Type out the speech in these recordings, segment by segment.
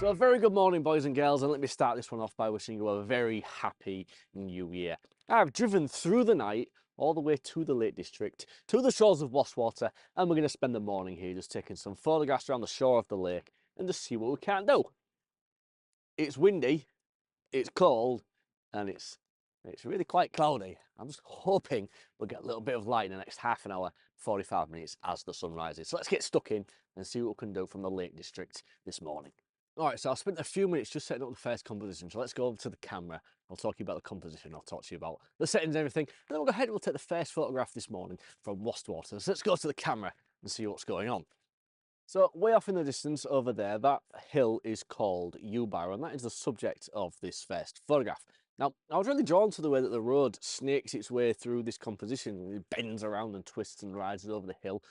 So a very good morning, boys and girls, and let me start this one off by wishing you a very happy new year. I've driven through the night all the way to the Lake District, to the shores of Wastwater, and we're going to spend the morning here just taking some photographs around the shore of the lake and just see what we can do. It's windy, it's cold, and it's really quite cloudy. I'm just hoping we'll get a little bit of light in the next half an hour, 45 minutes as the sun rises. So let's get stuck in and see what we can do from the Lake District this morning. All right, so I spent a few minutes just setting up the first composition. So let's go over to the camera. I'll talk to you about the composition. I'll talk to you about the settings and everything. And then we'll go ahead and we'll take the first photograph this morning from Wastwater. So let's go to the camera and see what's going on. So way off in the distance over there, that hill is called Ewbarrow, and that is the subject of this first photograph. Now, I was really drawn to the way that the road snakes its way through this composition. It bends around and twists and rises over the hill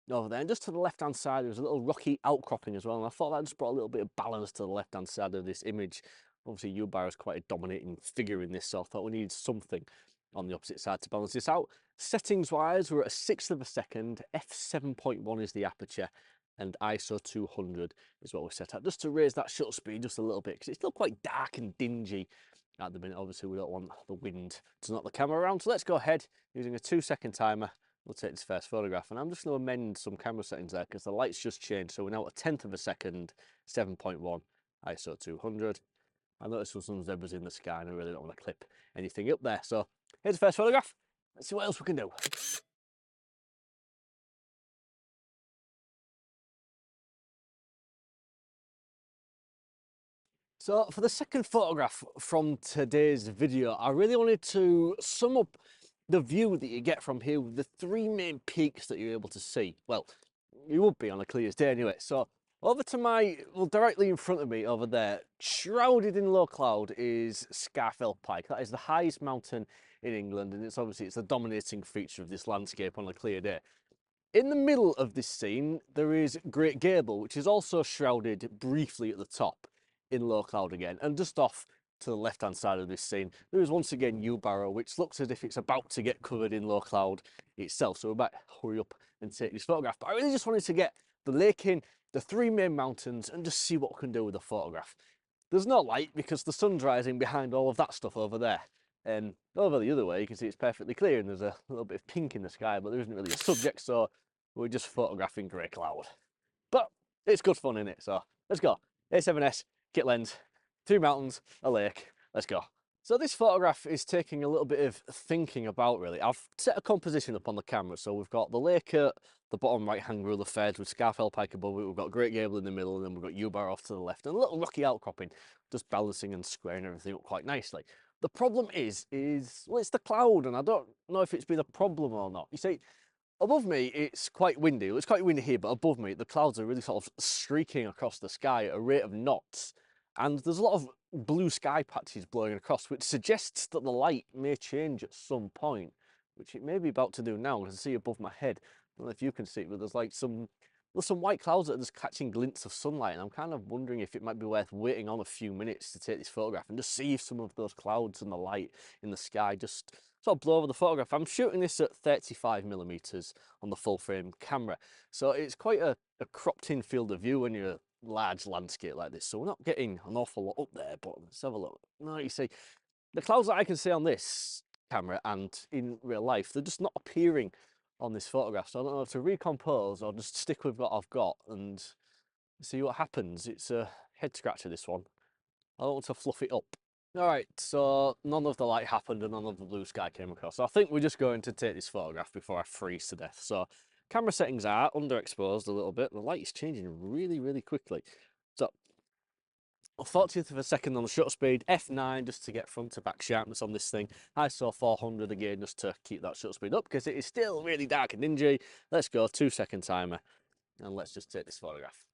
over there. And just to the left-hand side, there's a little rocky outcropping as well. And I thought that just brought a little bit of balance to the left-hand side of this image. Obviously, Ewbarrow is quite a dominating figure in this, so I thought we needed something on the opposite side to balance this out. Settings-wise, we're at a 1/6 of a second. f7.1 is the aperture, and ISO 200 is what we set up, just to raise that shutter speed just a little bit, because it's still quite dark and dingy at the minute. Obviously, we don't want the wind to knock the camera around, so let's go ahead using a 2-second timer. We'll take this first photograph, and I'm just going to amend some camera settings there because the light's just changed. So we're now at a 1/10 of a second, 7.1, ISO 200. I noticed there were some zebras in the sky, and I really don't want to clip anything up there. So here's the first photograph. Let's see what else we can do. So for the second photograph from today's video, I really wanted to sum up the view that you get from here with the three main peaks that you're able to see. Well, you would be on a clear day anyway. So over to my, well, directly in front of me over there, shrouded in low cloud, is Scafell Pike. That is the highest mountain in England, and it's the dominating feature of this landscape on a clear day. In the middle of this scene, there is Great Gable, which is also shrouded briefly at the top in low cloud again. And just off to the left-hand side of this scene, there is once again Ewbarrow, which looks as if it's about to get covered in low cloud itself. So we better hurry up and take this photograph. But I really just wanted to get the lake in, the three main mountains, and just see what we can do with the photograph. There's no light because the sun's rising behind all of that stuff over there. And over the other way, you can see it's perfectly clear, and there's a little bit of pink in the sky, but there isn't really a subject, so we're just photographing grey cloud. But it's good fun, innit? So let's go. A7S, kit lens, 3 mountains, a lake, let's go. So this photograph is taking a little bit of thinking about, really. I've set a composition up on the camera, so we've got the lake at the bottom right-hand rule of thirds with Scafell Pike above it, we've got Great Gable in the middle, and then we've got Ewbarrow off to the left, and a little rocky outcropping, just balancing and squaring everything up quite nicely. The problem is well, it's the cloud, and I don't know if it's been a problem or not. You see, above me, it's quite windy. It's quite windy here, but above me, the clouds are really sort of streaking across the sky at a rate of knots. And there's a lot of blue sky patches blowing across, which suggests that the light may change at some point, which it may be about to do now. I can see above my head. I don't know if you can see it, but there's like some white clouds that are just catching glints of sunlight, and I'm kind of wondering if it might be worth waiting on a few minutes to take this photograph and just see if some of those clouds and the light in the sky just sort of blow over the photograph. I'm shooting this at 35mm on the full frame camera, so it's quite a cropped in field of view when you're a large landscape like this, so we're not getting an awful lot up there. But let's have a look. Now you see the clouds that I can see on this camera and in real life, they're just not appearing on this photograph, so I don't know if to recompose or just stick with what I've got and see what happens. It's a head scratcher, this one. I don't want to fluff it up. All right, so none of the light happened and none of the blue sky came across. So I think we're just going to take this photograph before I freeze to death. So camera settings are underexposed a little bit. The light is changing really, really quickly. So 40th of a second on the shutter speed, f9 just to get front to back sharpness on this thing. ISO 400 again just to keep that shutter speed up because it is still really dark and dingy. Let's go, 2-second timer, and let's just take this photograph.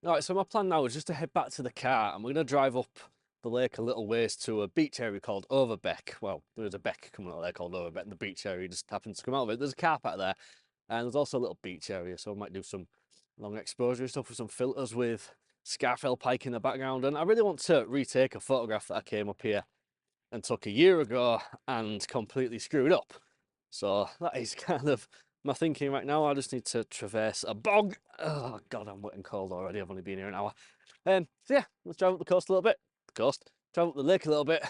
All right, so my plan now is just to head back to the car, and we're going to drive up the lake a little ways to a beach area called Overbeck. Well, there's a beck coming out there called Overbeck, and the beach area just happens to come out of it. There's a car park there, and there's also a little beach area, so I might do some long exposure stuff with some filters with Scafell Pike in the background. And I really want to retake a photograph that I came up here and took a year ago and completely screwed up. So that is kind of my thinking right now. I just need to traverse a bog. Oh God, I'm wet and cold already. I've only been here an hour. So yeah, let's drive up the coast a little bit. Drive up the lake a little bit.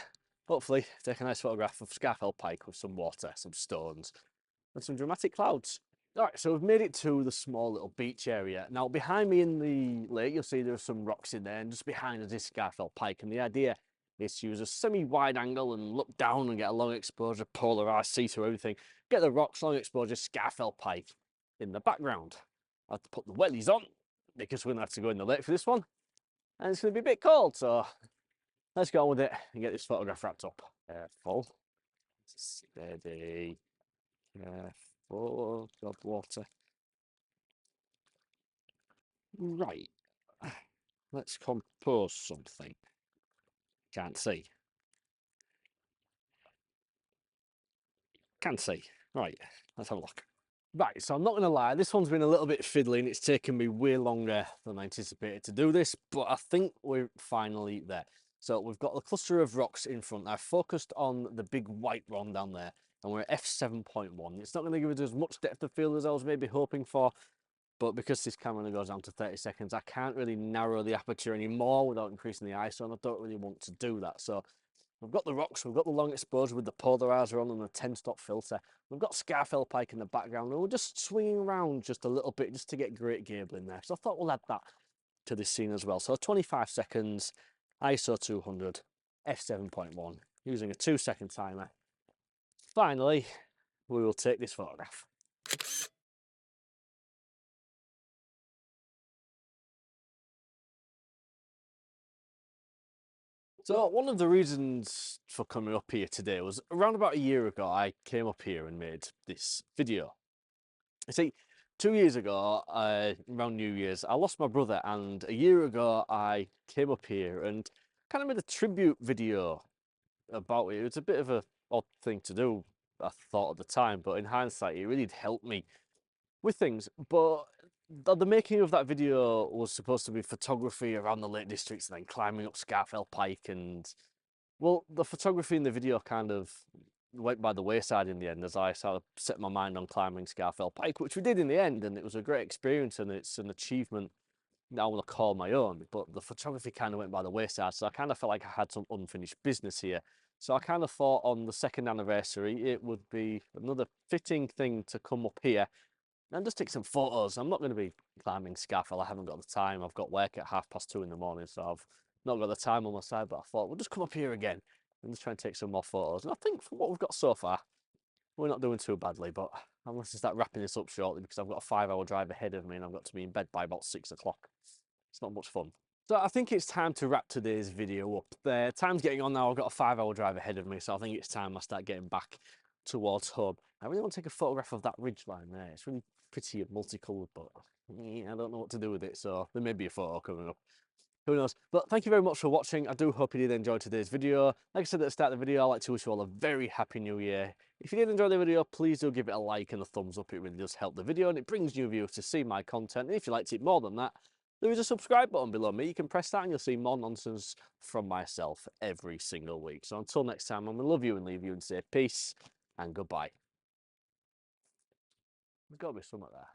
Hopefully take a nice photograph of Scafell Pike with some water, some stones, and some dramatic clouds. All right, so we've made it to the small little beach area. Now behind me in the lake, you'll see there are some rocks in there, and just behind us is Scafell Pike. And the idea is to use a semi-wide angle and look down and get a long exposure, polarized, see through everything. Get the rocks, long exposure, Scafell Pike in the background. I have to put the wellies on because we're gonna have to go in the lake for this one, and it's gonna be a bit cold. So let's go on with it and get this photograph wrapped up. Careful, steady, careful. God, water. Right, let's compose something. Can't see. Can see. Right, let's have a look. Right, so I'm not going to lie, this one's been a little bit fiddly and it's taken me way longer than I anticipated to do this, but I think we're finally there. So we've got a cluster of rocks in front. I've focused on the big white one down there, and we're at f7.1. It's not going to give us as much depth of field as I was maybe hoping for, but because this camera only goes down to 30 seconds, I can't really narrow the aperture anymore without increasing the ISO, and I don't really want to do that. So we've got the rocks, we've got the long exposure with the polarizer on and the 10-stop filter. We've got Scafell Pike in the background, and we're just swinging around just a little bit just to get great gable in there. So I thought we'll add that to this scene as well. So 25 seconds, ISO 200, f7.1, using a 2-second timer. Finally, we will take this photograph. So one of the reasons for coming up here today was around about a year ago, I came up here and made this video. You see, 2 years ago, around New Year's, I lost my brother, and a year ago I came up here and kind of made a tribute video about it. It was a bit of a odd thing to do, I thought at the time, but in hindsight, it really helped me with things. But the making of that video was supposed to be photography around the Lake Districts and then climbing up Scafell Pike, and well, the photography in the video kind of went by the wayside in the end as I sort of set my mind on climbing Scafell Pike, which we did in the end, and it was a great experience and it's an achievement that I want to call my own. But the photography kind of went by the wayside, so I kind of felt like I had some unfinished business here. So I kind of thought on the 2nd anniversary it would be another fitting thing to come up here and just take some photos. I'm not going to be climbing Scafell. I haven't got the time. I've got work at 2:30 in the morning, so I've not got the time on my side. But I thought we'll just come up here again and just try and take some more photos. And I think from what we've got so far, we're not doing too badly. But I'm going to start wrapping this up shortly because I've got a 5-hour drive ahead of me and I've got to be in bed by about 6 o'clock. It's not much fun. So I think it's time to wrap today's video up. The time's getting on now. I've got a 5-hour drive ahead of me, so I think it's time I start getting back towards home. I really want to take a photograph of that ridgeline there. It's really pretty and multicoloured, but I don't know what to do with it, so there may be a photo coming up. Who knows? But thank you very much for watching. I do hope you did enjoy today's video. Like I said at the start of the video, I'd like to wish you all a very happy new year. If you did enjoy the video, please do give it a like and a thumbs up. It really does help the video and it brings new viewers to see my content. And if you liked it more than that, there is a subscribe button below me. You can press that and you'll see more nonsense from myself every single week. So until next time, I'm going to love you and leave you and say peace and goodbye. There's got to be something there.